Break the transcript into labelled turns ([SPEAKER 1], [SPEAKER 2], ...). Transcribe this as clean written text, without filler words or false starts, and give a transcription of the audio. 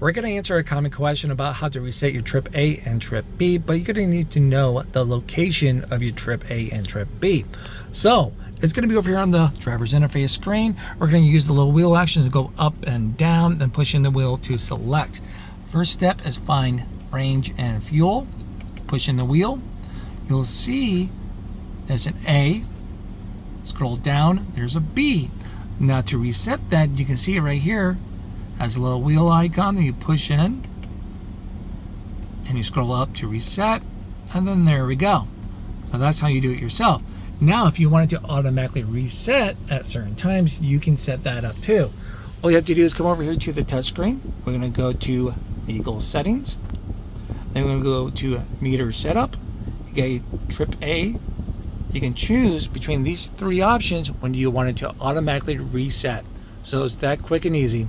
[SPEAKER 1] We're going to answer a common question about how to reset your trip A and trip B, but you're going to need to know the location of your trip A and trip B. So it's going to be over here on the driver's interface screen. We're going to use the little wheel action to go up and down, then push in the wheel to select. First step is find range and fuel. Push in the wheel. You'll see there's an A. Scroll down, there's a B. Now to reset that, you can see it right here has a little wheel icon that you push in and you scroll up to reset, and then there we go. So that's how you do it yourself. Now if you wanted to automatically reset at certain times, you can set that up too. All you have to do is come over here to the touchscreen. We're going to go to vehicle settings, then we're going to go to meter setup. You get your trip A. You can choose between these three options when you want it to automatically reset. So it's that quick and easy.